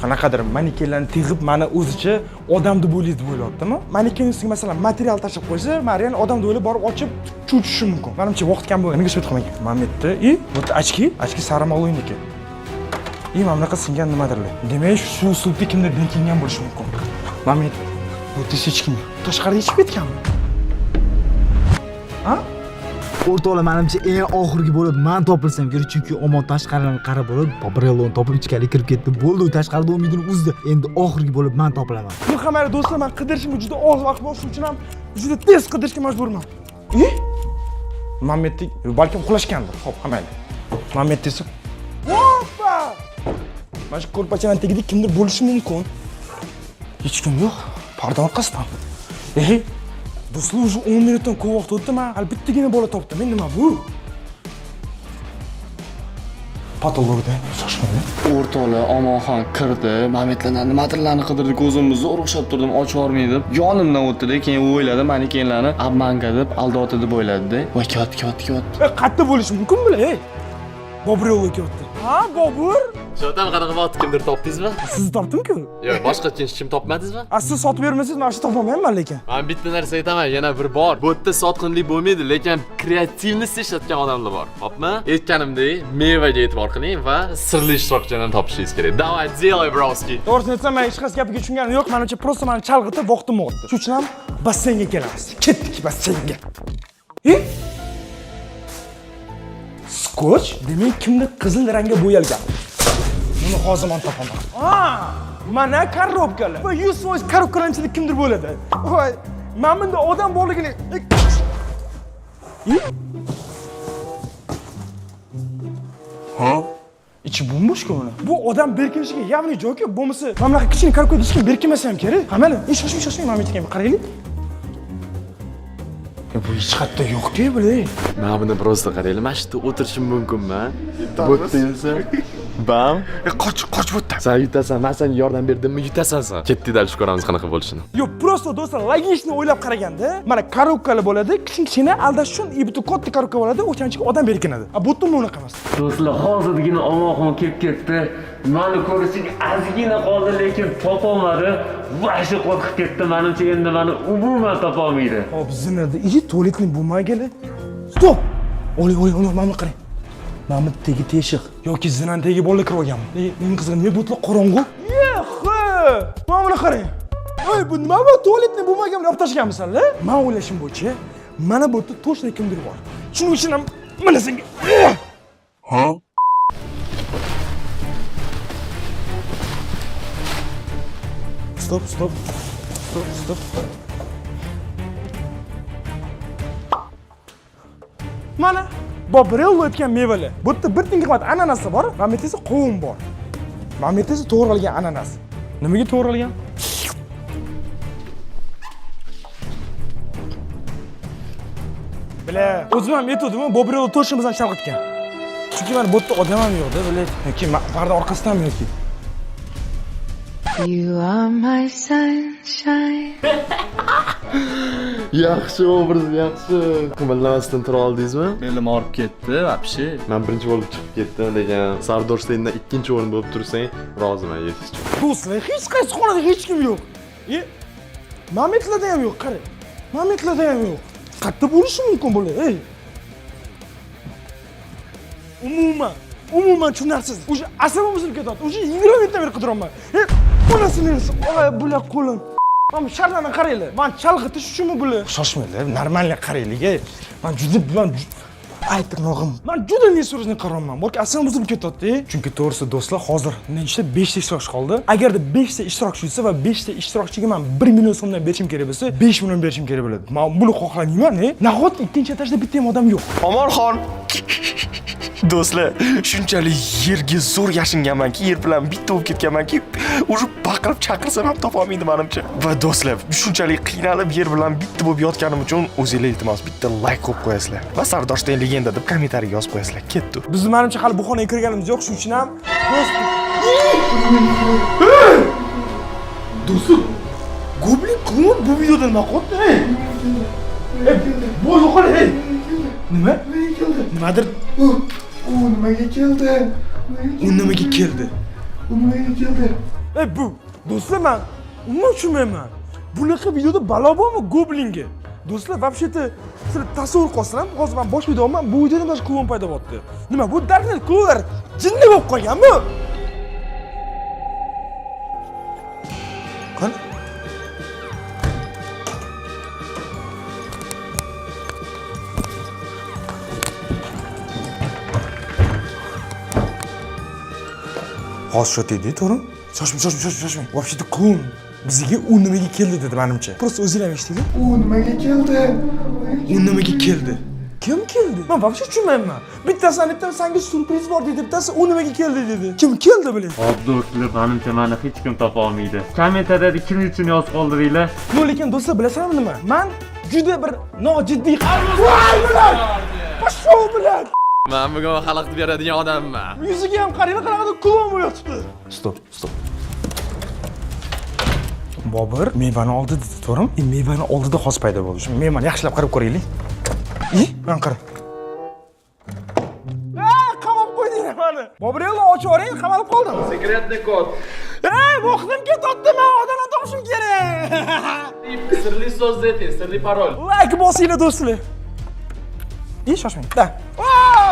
Qanaqadir manekenlarni tegib, meni o'zicha odam deb o'ylaydi deb o'ylayaptimi? Maneken ustiga masalan material tashib qo'ysa, Marian odam deb o'ylab borib ochib cho'chishi mumkin. Menimcha vaqt kam bo'lganiga shart qilmang. Mana bu yerda, bu ochki saramaloyniki. Mana bunaqa singan nimadirlar. Demak, shu uslubda kimdir berkingan bo'lishi mumkin. Mana bu hech kim tashqarida ichib ketganmi? Ha? O'rtoqlar, menimcha eng oxirgi bo'lib men topilsam kerak, chunki Omon tashqaridan qarab bo'lib, Boburolni topib ichkariga kirib ketdi. Bo'ldi, u tashqarida umidini uzdi. Endi oxirgi bo'lib men topilaman. Bu hamma do'stlar, men qidirishimga juda oz vaqt bor, shuning uchun ham juda tez qidirishga majburman. Mammetdek, balkim uxlashgandir. Xo'p, hammanglar. Mammet desa. Hoppa! Mana shu ko'rpachaning tagida kimdir bo'lishi mumkin. Hech kim yo'q. Parda orqasidan. Do'stlar, уже 10 minutdan ko'p vaqt o'tdi, men albattagina bola topdim. Men nima bu? Patologdan shoshmang. O'rtoqlar, Omonxon kirdi, Mametlarni nimadirlarni qidirdi, ko'zimni zo'r o'xshab turdim, ochib olmay deb. Yonimdan o'tdi-da, keyin o'yladi, manekenlarni obmanga deb, aldotdi deb o'yladi-da. Voy, kelyapti. Qayerda bo'lishi mumkin bular, Boburolni kelyapti. Ha, Bobur? Shotam qanaqa vaqt kimdir topdingizmi? Sizni topdim-ku. Yo'q, boshqa hech kim topmadingizmi? Siz sotib bermasangiz, men shu topolmayman lekin. Men bitta narsa aytaman, yana bir bor. Bu yerda sotqinlik bo'lmaydi, lekin kreativnost ishlatgan odamlar bor. Xo'pmi? Aytganimdek, mevaga e'tibor qiling va sirli ishtirokchilarni topishingiz kerak. Давай, делай, broski. To'g'risini aytsam, men hech qaysi gapiga tushunganim yo'q. Menimcha prosta meni chalg'itib vaqtim o'tdi. Shuning uchun ham basseynga kelamiz. Ketdik basseynga. Skoch, demak kimdir qizil rangga bo'yalgan. Buni hozir men topaman. Mana korobkalar. Va 100% korobkalarning ichida kimdir bo'ladi. Voy, men bunda odam borligini. İçi bomboş-ku buni. Bu odam berkinishiga явный joy-ku. Bo'lmasa, mana bunaqa kichkina korobka hech kim berkinmasa ham kerak. Hammani, shoshmang, Mammet ekan, qaraylik. bu hech qayerda yo'q-ku, bilay. Mana buni просто qaranglar. Mana shu yerda o'tirishim mumkinmi? Bo'tda esa. Bam. Qoch bu yerdan. Sen yutasan, men senga yordam berdimmi, yutasan sen. Ketdik dal ko'ramiz qanaqa bo'lishini. Yo'q, prosta do'stlar, logishni o'ylab qaraganda, mana korobkali bo'ladi, kichkina aldash uchun bitta katta korobka bo'ladi, o'shancha odam berkinadi. Bu yerda unaqa emas. Do'stlar, hozirgina omoqim kelib ketdi. Mani ko'rishga ozgina qoldi, lekin topolmadi. Vashi qo'rqib ketdi. Menimcha endi meni umuman topolmaydi. Hop, zinada, iji tualetning bo'lmagani. Stop. Oling, mana qarang. Mana tegi teshiq yoki zinan tegi bola kirib olganmi? Mening qizim nima bo'tlar qorong'u? Yehe! Mana qarang. Voy, bu nima bu tualetning bo'lmaganini olib tashlaganmisan-la? Men o'ylashim bo'yicha, mana bu yerda точно kimdir bor. Shuning uchun ham mana senga. Ha? Stop. Mana Bobrello aytgan mevalar. Bu yerda bir tinga qimmat ananasi bor, va bu yerda qovun bor. Mana bu yerda to'g'ralgan ananas. Nimaga to'g'ralgan? Bile, o'zim ham aytdim, Bobrello to'shimizdan chalg'itgan. Chunki men bu yerda odam ham yo'q-da, bilay. Yoki parda orqasidanmi yoki? You are my sunshine. Yaxshi obraz, yaxshi. Qimirlamasdan tura oldingizmi? Belim og'rib ketdi, вообще. Men birinchi bo'lib chiqib ketdim degan. Sardorsteindan ikkinchi o'rin bo'lib tursang, roziman yetishchi. Do'stlar, hech qaysi xonada hech kim yo'q. Mametlarda ham yo'q, qara. Mametlarda ham yo'q. Qayerda bo'lishi mumkin bular? Umuman tushunarsiz. O'sha asabim buzilib ketadi. O'sha 20 minutdan beri qidiryapman. Bunasini bular qo'lim. Mana shartlarni qaranglar. Men chalg'itish uchunmi bular? Shoshmanglar, normalniy qaranglar. Men juda aytmoqim. Men juda nesurni qaramman. Balki asabim buzilib ketadi. Chunki to'g'risi do'stlar, hozir nechta 5 ta ishtirokchi qoldi. Agarda 5 ta ishtirokchi yutsa va 5 ta ishtirokchiga men 1 million so'mdan berishim kerak bo'lsa, 5 million berishim kerak bo'ladi. Men buni xohlamayman, nahot ikkinchi etajda bitta ham odam yo'q. Omorxon. Do'stlar, shunchalik yerga zo'r yashinganmanki, yer bilan bitta bo'lib ketganmanki, o'sha baqirib chaqirsam ham topolmaydi menimcha. Va do'stlar, shunchalik qiynalib yer bilan bitta bo'lib yotganim uchun o'zingizlar iltimos bitta like qo'yib qo'yasizlar. Va Sardorstein legenda deb kommentariyaga yozib qo'yasizlar. Ketdi. Biz menimcha hali bu xonaga kirganimiz yo'q, shuning uchun ham do'stlar, goblin qilib bu videoda nima qildi? Bo'y yo'qol, Nima? Nimadir? U nimaga keldi? Bu, do'stlar, men umuman tushunmayman. Bunaqa videoda balo bormi goblinga? Do'stlar, вообще-то, sizlar tasavvur qilsam, hozir men bosh videoman, bu videoda boshqa klon paydo bo'ldi. Nima, bu Darknet klonlar jinni bo'lib qolganmi? Qani? Hozir shu dedi, to'g'rimi? Shoshmang. Вообще-то klon bizga u nimaga keldi dedi menimcha. Просто o'zinglar eshitdinglar. U nimaga keldi? Kim keldi? Men вообще tushunmayman. Bittasidan senga surpriz bor dedi, bittasi u nimaga keldi dedi. Kim keldi bilan? Hop do'stlar, menimcha meni hech kim topa olmaydi. Kommentariyada kim uchun yozib qoldiringlar. Yo'q, lekin do'stlar, bilasizmi nima? Men juda bir nojiddiy voy bilan. Boshqa bilan. Men bugun xalaqit beradigan odamman. Yuziga ham qaranglar, qanaqadir klon bo'lib yotibdi. Stop. Bobur mevani oldi dedi, to'g'rimi? Mevani oldida xos paydo bo'ldi. Shu mevani yaxshilab qarab ko'raylik. Men qara. Qamab qo'ydinglar meni. Bobrello ochib yuboring, qamalib qoldim. Sekretniy kod. Vaqtim ketdi, men odamni topishim kerak. Sirli so'z ayting, sirli parol. Like bosinglar do'stlar. Shoshmang. Da.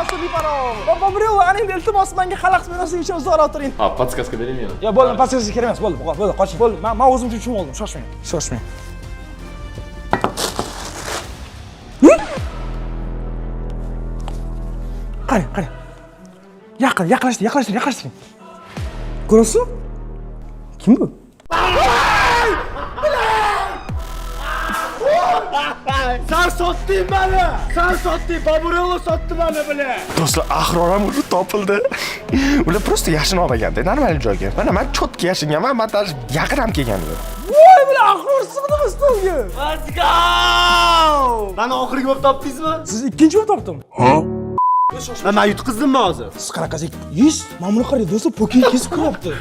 Sirli parol. Bobrello, aning iltimos menga xalaqit berasiz uchun uzoq o'tiring. Ha, podskaska beringmi? Yo, bo'ldi, podskaska kerak emas, bo'ldi, qoching. Bo'ldi, men o'zim uchun tushunib oldim. Shoshmang. Qarang. Yaqinlashtiring. Ko'rasizmi? Kim bu? Sen sotding meni. Bobrello sotdi meni bile. Do'stlar, ahroram uni topildi. Ular prosta yashin olmaganda, normal joyga. Mana men chotga yashinganman, men yaqin ham kelganim yo'q. Voy bilan Axir sig'dimi stolga? Let's go! Mani oxirgi bo'lib topdingizmi? Siz ikkinchi bo'lib topdim. Men yutqizdimmi hozir? Siz qanaqasiz? Yuz, mana buni qarang, do'stlar, poking kesib kiryapti.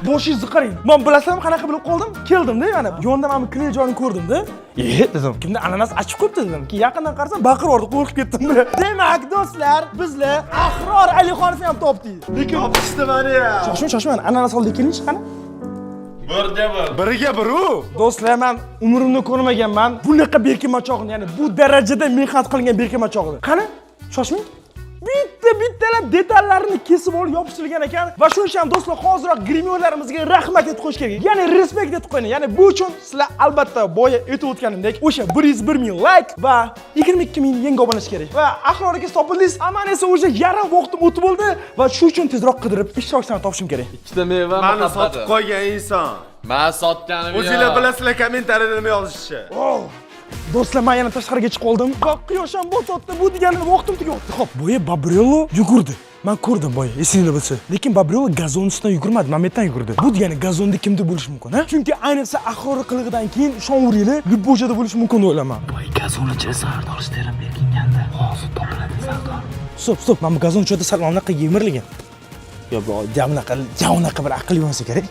Boshingizni qarang. Men bilasizmi qanaqa bilib qoldim? Keldim-da, mana yonda mana kley joyini ko'rdim-da. Dedim, kimda ananas achib qo'yibdi dedim. Keyin yaqindan qarasam baqirvordi, qo'rqib ketdim-da. Demak, do'stlar, bizlar Ahror Alixonovni ham topdik. Lekin Topishdi mani ya. shoshmang, ananas olib keling, qani? Biriga biru. Do'stlar, men umrimda ko'rmaganman bunaqa berkinmachoqni, ya'ni bu darajada mehnat qilgan berkinmachoqni. Qani? Shoshmang. Bittalab detallarini kesib olib yopishtirilgan ekan va shuning uchun ham do'stlar hoziroq grimyorlarimizga rahmat aytib qo'yish kerak. Ya'ni respekt aytib qo'ying. Ya'ni bu uchun sizlar albatta boya aytib o'tganimdek o'sha 101 ming like va 22 ming yangi obunachi kerak. Va Ahror aka topildingiz. Aman esa o'sha yarim vaqtim o'tib bo'ldi va shu uchun tezroq qidirib ishtirokchilarni topishim kerak. Ikkita meva Mani sotib qo'ygan inson. Men sotganim yo'q. O'zinglar bilasizlar kommentariyada nima yozishni. Do'stlar, men yana tashqariga chiqib qoldim. Quyosh ham botdi, bu degani vaqtim tugayapti. Xo'p, boya Babrello yugurdi. Men ko'rdim boya, esingizda bo'lsa. Lekin Babrello gazon ustidan yugurmadi, Mametdan yugurdi. Bu degani gazonda kimda bo'lishi mumkin, ha? Chunki ayniqsa Ahror qilig'idan keyin ishonavringlar, Lubojada bo'lishi mumkin deb o'ylayman. Boy gazon ichida sardor sterim berkinganda. Hozir topiladi sardor. Stop, mana bu gazon ichida sal onaqa yemirligan. Yo, bu javnaqa bir aql bo'lsa kerak.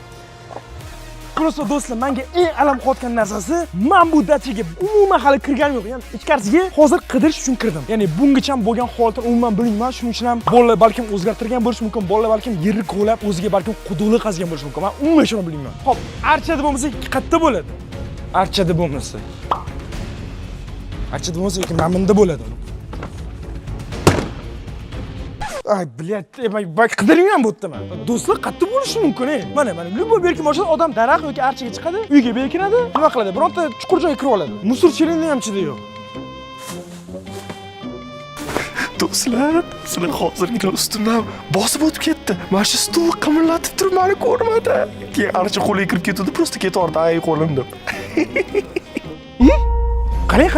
Просто do'stlar, menga eng alam qilayotgan narsasi, men bu dachaga umuman hali kirganim yo'q. Ya'ni ichkarisiga hozir qidirish uchun kirdim. Ya'ni bungacha bo'lgan holatni umuman bilmayman. Shuning uchun ham bolalar balkim o'zgartirgan bo'lishi mumkin. Bolalar balkim yerni kovlab, o'ziga balkim quduqli qazgan bo'lishi mumkin. Men umuman shuni bilmayman. Xo'p, archada bo'lmasa qayerda bo'ladi? Archada bo'lmasa. Archada bo'lmasa lekin mana bunda bo'ladi. Ay, блядь, bak qidiryapman bu yerda men. Do'stlar, qayerda bo'lishi mumkin, Mana, Lyubov berkin mashina odam daraxt yoki archaga chiqadi, uyga berkinadi, nima qiladi? Bironta chuqur joyga kirib oladi. Musor chelinni ham chida yo'q. Do'stlar, sizlar hozirgina ustimdan bosib o'tib ketdi. Mana shu stulni qimirlatib turib meni ko'rmadi. Keyin archa qo'liga kirib ketdi, prosta ketordi, ay qo'lim deb. Qarang.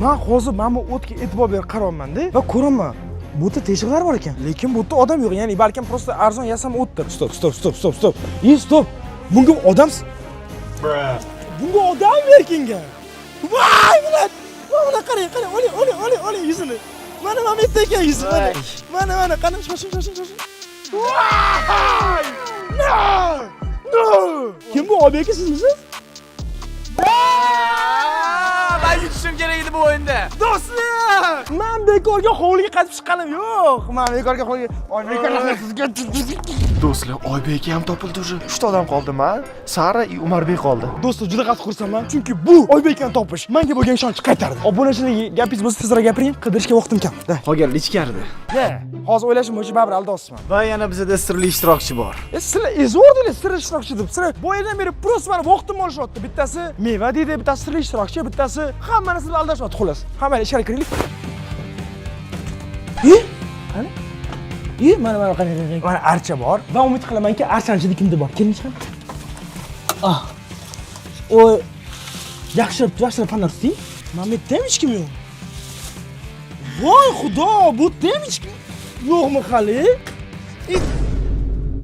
Men hozir mana bu o'tga e'tibor berib qaryapman-da va ko'raman. Bu yerda teshiqlar bor ekan, lekin bu yerda odam yo'q. Ya'ni balkim prosta arzon yasam o'tdir. Stop. Stop. Bunga odam berkingan. Voy, bilat. Mana qarang. Oling yuzini. Mana Mametda ekan yuzi. Mana, qani shoshing. Voy! No! Kim bu obeki sizmisiz? Ben yutishim kerak edi bu o'yinda. Do'stlar, men bekorga hovliga qaytib chiqqanim yo'q. Men bekorga hovliga, sizga. Do'stlar, Oybek ham topildi уже. 3 ta odam qoldi-ma. Sara va Umarbek qoldi. Do'stlar, juda qattiq xursandman, chunki bu Oybekni topish menga bo'lgan ishonchni qaytardi. Obunachilarga gapingiz bo'lsa tezroq gapiring, qidirishga vaqtim kam. Qolganlar ichkarida. Hozir o'ylashim bo'yicha baribir aldosizman. Va yana bizda sirli ishtirokchi bor. Sizlar ezordinglar sirli ishtirokchi deb. Sizlar boyadan beri prosta meni vaqtimni olishyapti. Bittasi meva deydi, bittasi sirli ishtirokchi, bittasi hammani sizlar aldashyapti xolos. Hammani ishga kiraylik. Qani? Mana qarang. Mana archa bor va umid qilamanki, archaning ichida kimdir bor. Keling chiqing. Oy, yaxshi fanlar tuting. Mametda hech kim yo'q. Voy xudo, bu ham hech kim yo'qmi hali?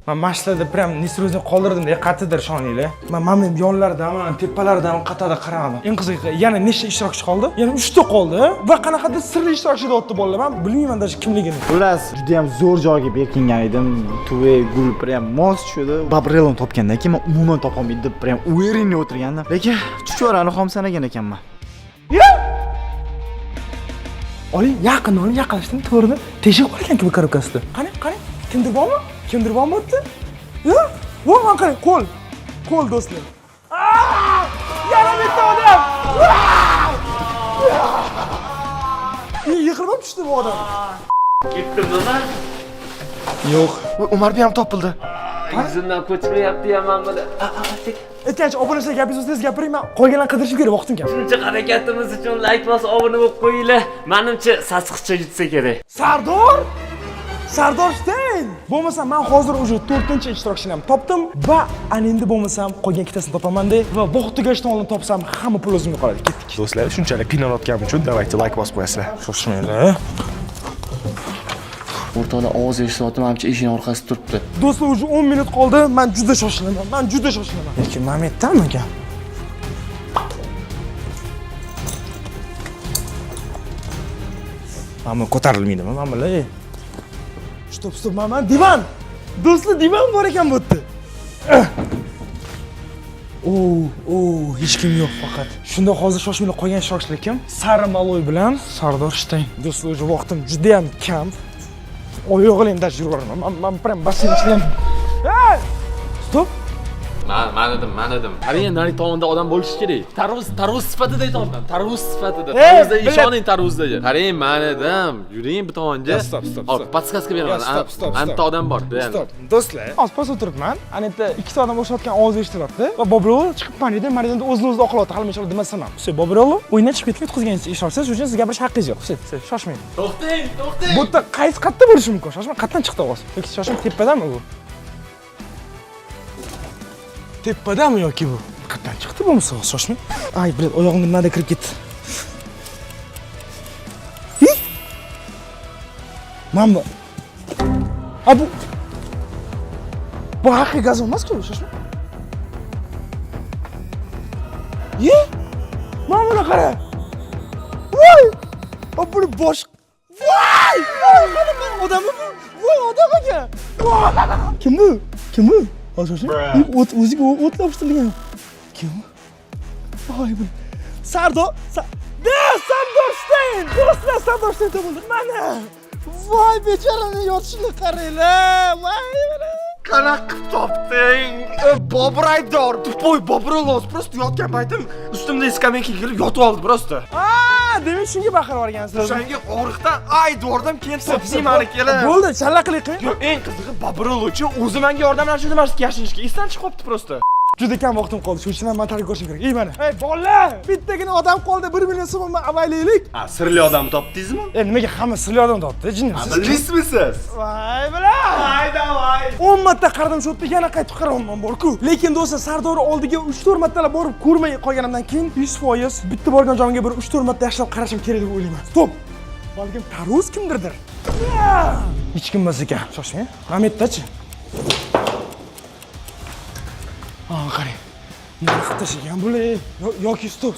Men mashlarda prям nisrozni qoldirdim-da, qattiqdir ishoninglar. Men mana yonlaridan, mana tepalaridan qatorda qaramadim. Eng qizig'i, yana nechta ishtirokchi qoldi? Yana 3 ta qoldi va qanaqadir sirli ishtirokchi deyapti bolalar. Men bilmayman даже kimligini. Xullas, juda ham zo'r joyga berkingan edim. Tuve gul prям mos tushdi. Babrelon topgandan keyin men umuman topolmaydim deb prям uверенный o'tirgandim. Lekin chuchvarani xom sanagan ekanman. Oling, yaqinlashdim, to'g'ri. Teshik bor ekan-ku korobkasida. Qani? Kimdir bormi? Kimdir bormi bu yerda? Voy, mana qarang, qo'l do'stlar. Yana bitta odam. Yiqilib tushdi bu odam. Ketdimmi men? Yo'q. Umarbek ham topildi. Yuzimdan ko'chmayapti ham mana. Aytgancha obunachilarga gapingizni tez gapiring, men qolganlarni qidirishim kerak, vaqtim kam. Shuncha harakatimiz uchun like bosib, obuna bo'lib qo'yinglar. Menimcha sassiqcha yutsa kerak. Sardor Steyn! Bo'lmasa men hozir уже 4-ishtirokchini ham topdim va endi bo'lmasam qolgan ikkitasini topaman-da va vaqt tugashdan oldin topsam hamma pul o'zimga qoladi. Ketdik. Do'stlar, shunchalik qiynalayotganim uchun davaychi like bosib qo'yasizlar. Shoshmanglar. O'rtoqlar ovoz eshityapti, menimcha eshik orqasida turibdi. Do'stlar, уже 10 minut qoldi. Men juda shoshilaman. Lekin Mametdanmi ekan? Mana ko'tarilmaydimi? Mana bular. Stop, mana divan. Do'stlar, divan bor ekan bu yerda. Hech kim yo'q faqat. Shunda hozir shoshmay qolgan ishtirokchilar kim? Sari Maloy bilan Sardor Shteyn. Do'stlar, o'sha vaqtim juda ham kam. Oyog'im daj yuraman. Men prям basseyn ishlayman. Hey! Stop. Man edim. Qarang, nari tomonda odam bo'lishi kerak. Tarvuz sifatida aytyapman. Tarvuz sifatida. Hey, Tarvuzda ishoning tarvuzdagi. Qarang, man edim. Yuring bu tomonga. Stop. Podskaska beraman. Anta odam bor. Stop. Do'stlar, hozir o'tiribman. Ana yerda ikkita odam o'shayotgan ovoz eshitilyapti. Va Bobrov chiqib qaniydi, mana endi o'zini oqilyapti. Hali men demasam ham. Siz Bobrov o'yindan chiqib ketib o'tkazgan ishonsiz, shuning uchun sizga gapirish haqqingiz yo'q. Siz shoshmang. To'xtang. Bu yerda qaysi qatta bo'lishi mumkin? Shoshmang, qatdan chiqdi ovoz? Yoki shoshmang tepadami bu? Tepadami yoki bu? Qatdan chiqdi bu misol, shoshmang. Ay, bilet, oyog'imga nada kirib ketdi. Mana bu haqiqiy gaz emas-ku, shoshmang. Mana buni qara. Voy! Buni bosh. Voy! Mana odammi bu? Voy, odam ekan. Kim bu? O'ziga o't yopishtirilgan. Kim? Voy bu. Sardor Shteyn! Do'stlar, Sardor Shteyn topildi. Mana. Voy, bechorani yotishini qaranglar. Voy, mana. Qanaqa qilib topding? Bobur aybdor. Tupoy Boburlos prosta yotgan paytim ustimda skameykaga kelib yotib oldi prosta. Demak shunga baqirib yuborgansizlar. O'shanga og'riqdan aybdordan keyin topsing mani kelib. Bo'ldi, challaqlik qiling. Yo'q, eng qizig'i Boburlovchi o'zi menga yordamlashdi demasdi, yashinishga esdan chiqib qolibdi prosta. Juda kam vaqtim qoldi. Shuning uchun ham men tark ko'rishim kerak. Ey mana. Ey bolalar, bittagina odam qoldi. 1 million so'm avaylaylik. Sirli odam topdingizmi? Nimaga hamma sirli odam topdi? Jinnimsiz. Bilasizmi siz? Voy bilan. Davay. 10 marta qaradim shu yerda yana qaytib qaraman bor-ku. Lekin do'stlar, Sardor oldiga 3-4 martalab borib ko'rmay qolganimdan keyin 100% bitta borgan joyimga bir 3-4 marta yaxshilab qarashim kerak deb o'ylayman. Stop. Balkim tarvuz kimdirdir. Hech kim emas ekan. Shoshmang. Mana bu yerdachi. Qarang. Nima qilib tashlagan bular? Yoki stop.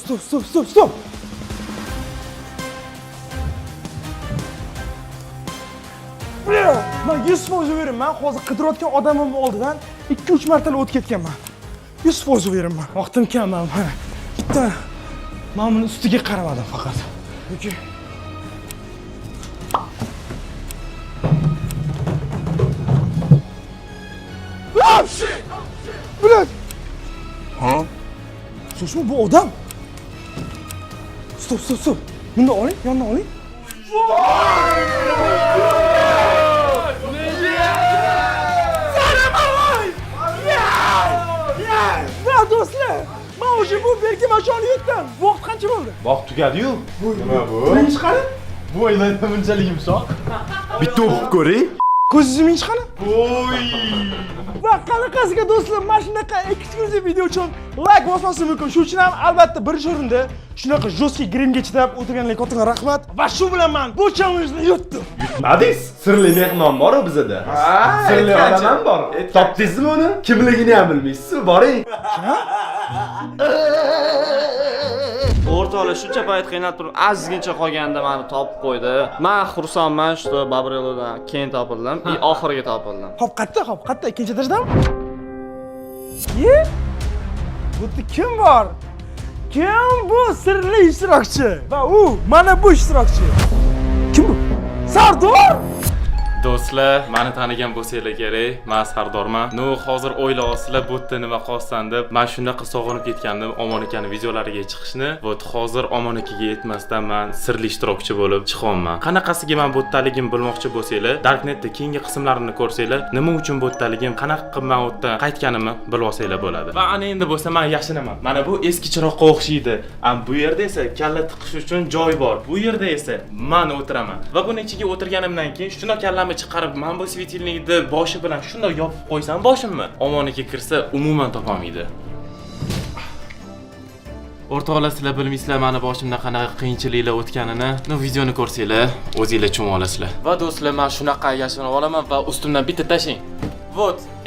Men 100% beraman. Men hozir qidirayotgan odamim oldidan 2-3 martalab o'tib ketganman. 100% beraman. Vaqtim kam men. Bitta men buni ustiga qaramadim faqat. Yoki Bular. Shoshma, bu odam. Stop. Buni oling, yondan oling. Va do'stlar, men o'sha bu bergi mashoni yutdim. Vaqt qancha bo'ldi? Vaqt tugadi-yu. Nima bu? Birinchi qani? Bu o'yinlarda bunchalik yumshoq. Bitta o'qib ko'ring. Ko'zingizni chiqani? Va qanaqasiga do'stlar, mana shunaqa eksklyuziv video uchun like bosmaslik mumkin. Shuning uchun ham albatta birinchi o'rinda shunaqa jostki grimga chidab o'tirganlarga katta rahmat. Va shu bilan men bu challenge yutdim. Yutmadingiz? Sirli mehmon bor-ku bizda. Sirli odam ham bor. Topdingizmi uni? Kimligini ham bilmaysiz. Boring. O'rtoqlar shuncha payt qiynalib turib, azizgincha qolganda meni topib qo'ydi. Men xursandman, shu Babrelodan keyin topildim, oxiriga topildim. Hop, qatta, ikkinchi etajdan. Bu kim bor? Kim bu sirli ishtirokchi? Va u mana bu ishtirokchi. Kim bu? Sardor! Do'stlar, meni tanigan bo'lsanglar kerak. Men Sardorman. Hozir o'ylayapsizlar, bu yerda nima qolsan deb. Men shunaqa sog'inib ketgandim Omon akani videolariga chiqishni. Hozir Omon akaga yetmasdan men sirli ishtirokchi bo'lib chiqyapman. Qanaqasiga men bu yerdaligim bilmoqchi bo'lsanglar, Darknetda keyingi qismlarini ko'rsanglar, nima uchun bu yerdaligim, qanaqa qilib men u yerda qaytganimni bilib olsanglar bo'ladi. Va ana endi bo'lsa men yashinaman. Mana bu eski chiroqqa o'xshaydi. Bu yerda esa kalla tiqish uchun joy bor. Bu yerda esa men o'tiraman. Va buni ichiga o'tirganimdan keyin shuna kallam chiqarib, men bu svetilnikni boshi bilan shunday yopib qo'ysam boshimni, Omoniga kirsa umuman topolmaydi. O'rtoqlar, sizlar bilmaysizlar meni boshimda qanaqa qiyinchiliklar o'tganini. Videoni ko'rsanglar, o'zingizlar tushunib olasizlar. Va do'stlar, men shunaqa yashinib olaman va ustimdan bitta tashing.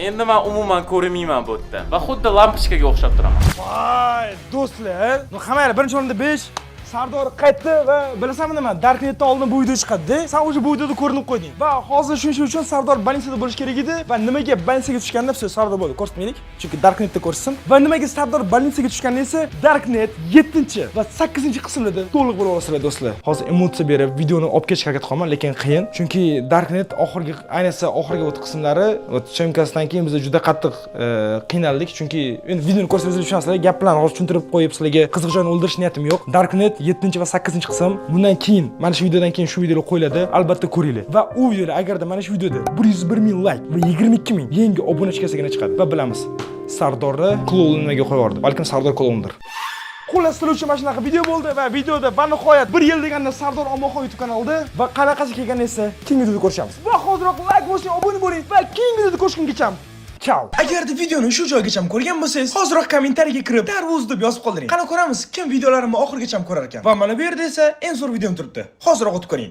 Endi men umuman ko'rmayman bu yerda. Va xuddi lampochkaga o'xshab turaman. Voy, do'stlar, hammanglar birinchi o'rinda 5, Sardor qaytdi va bilasanmi nima? Darknetdan oldin bu video chiqadi. Sen o'sha bu videoda ko'rinib qo'yding. Va hozir shuning uchun Sardor больницада bo'lish kerak edi va nimaga больницаga tushganini siz Sardor bo'ldi, ko'rsatmaylik. Chunki Darknetda ko'rsin. Va nimaga Sardor больницаga tushganini esa Darknet 7 va 8-qismlarda to'liq bo'lib olasizlar do'stlar. Hozir emotsiya berib videoni olib ketishga harakat qilaman, lekin qiyin. Chunki Darknet oxirgi, ayniqsa oxirgi qismlari, chemkasidan keyin biz juda qattiq qiynaldik. Chunki endi videoni ko'rsangiz tushunasizlar. Gap bilan hozir tushuntirib qo'yib sizlarga qiziq joyini o'ldirish niyatim yo'q. Darknet 7 va 8-qism. Bundan keyin, mana shu videodan keyin shu videolar qo'yiladi. Albatta ko'ringlar. Va u videoda agarda mana shu videoda 101 000 like va 22 000 yangi obunachisigina chiqadi. Va bilamiz, Sardorni klonga qo'yardi. Balkim Sardor klondir. Xullas, sizlar uchun mana shunaqa video bo'ldi va videoda va nihoyat 1 yil deganda Sardor Omonxon YouTube kanalida va qanaqasi kelganini esa keyingi videoda ko'rishamiz. Va hoziroq like bosing, obuna bo'ling va keyingi videoda ko'rishgungacha ciao. Agarda videoni shu joygacha ko'rgan bo'lsangiz, hoziroq kommentariyaga kirib, darvoz deb yozib qoldiring. Qani ko'ramiz, kim videolarimni oxirigacha ko'rar ekan. Va mana bu yerda esa eng zo'r videom turibdi. Hoziroq o'tib ko'ring.